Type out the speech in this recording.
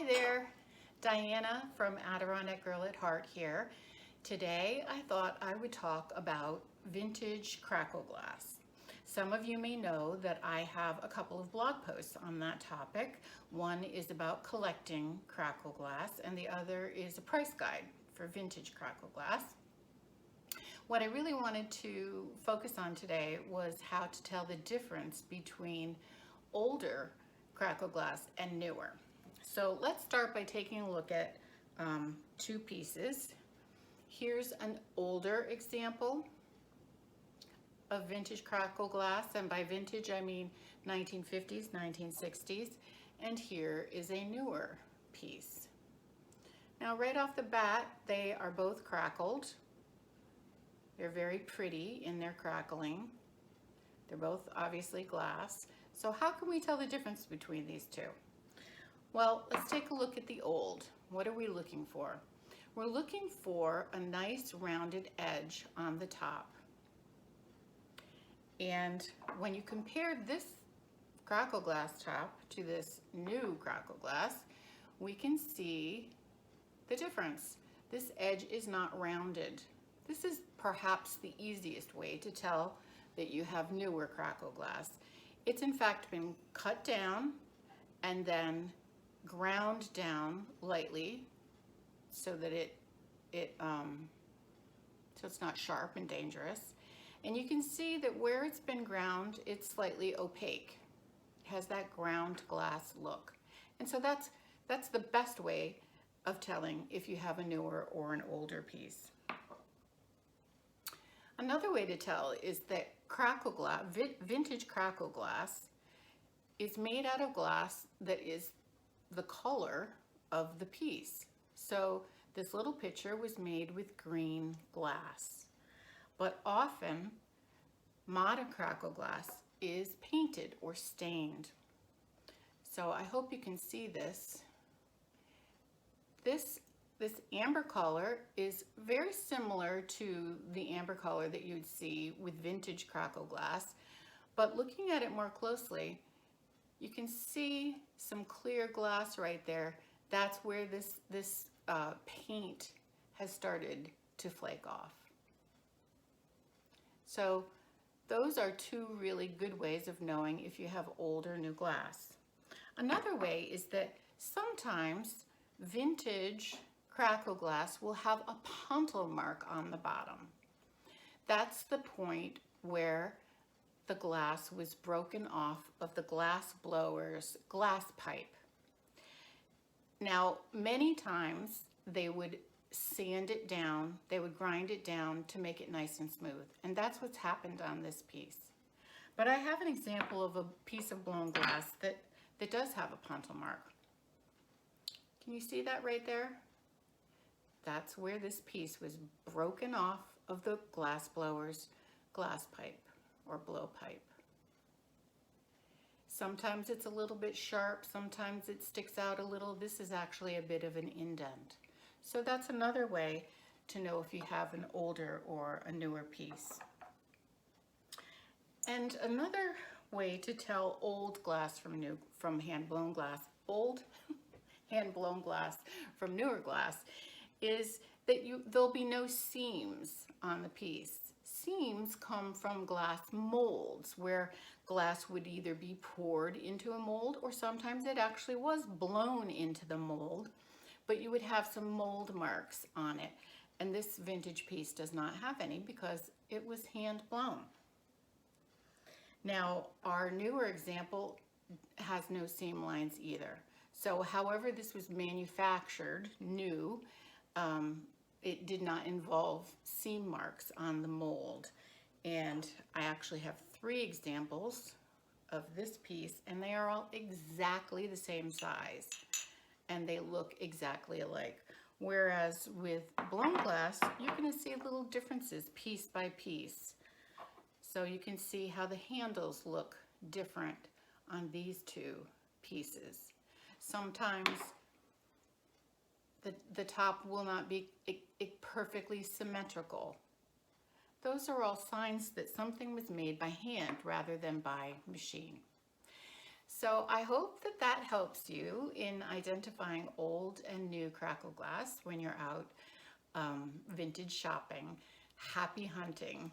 there, Diana from Adirondack Girl at Heart here. Today I thought I would talk about vintage crackle glass. Some of you may know that I have a couple of blog posts on that topic. One is about collecting crackle glass and the other is a price guide for vintage crackle glass. What I really wanted to focus on today was how to tell the difference between older crackle glass and newer. So let's start by taking a look at two pieces. Here's an older example of vintage crackle glass, and by vintage I mean 1950s, 1960s, and here is a newer piece. Now right off the bat, they are both crackled. They're very pretty in their crackling. They're both obviously glass. So how can we tell the difference between these two? Well, let's take a look at the old. What are we looking for? We're looking for a nice rounded edge on the top. And when you compare this crackle glass top to this new crackle glass, we can see the difference. This edge is not rounded. This is perhaps the easiest way to tell that you have newer crackle glass. It's in fact been cut down and then ground down lightly so that so it's not sharp and dangerous. And you can see that where it's been ground, it's slightly opaque. It has that ground glass look. And so that's the best way of telling if you have a newer or an older piece. Another way to tell is that crackle glass, vintage crackle glass, is made out of glass that is the color of the piece. So this little picture was made with green glass, but often modern crackle glass is painted or stained. So I hope you can see this. This amber color is very similar to the amber color that you'd see with vintage crackle glass, but looking at it more closely, you can see some clear glass right there. That's where this paint has started to flake off. So those are two really good ways of knowing if you have old or new glass. Another way is that sometimes vintage crackle glass will have a puntal mark on the bottom. That's the point where the glass was broken off of the glass blower's glass pipe. Now, many times they would sand it down, they would grind it down to make it nice and smooth, and that's what's happened on this piece. But I have an example of a piece of blown glass that does have a puntal mark. Can you see that right there? That's where this piece was broken off of the glass blower's glass pipe or blowpipe. Sometimes it's a little bit sharp, sometimes it sticks out a little. This is actually a bit of an indent. So that's another way to know if you have an older or a newer piece. And another way to tell old glass from hand-blown glass, old hand-blown glass from newer glass, is that there'll be no seams on the piece. Seams come from glass molds where glass would either be poured into a mold or sometimes it actually was blown into the mold, but you would have some mold marks on it. And this vintage piece does not have any because it was hand blown. Now, our newer example has no seam lines either. So however this was manufactured, new, it did not involve seam marks on the mold. And I actually have 3 examples of this piece, and they are all exactly the same size, and they look exactly alike. Whereas with blown glass, you're going to see little differences piece by piece. So you can see how the handles look different on these 2 pieces. Sometimes the top will not be perfectly symmetrical. Those are all signs that something was made by hand rather than by machine. So I hope that that helps you in identifying old and new crackle glass when you're out vintage shopping. Happy hunting.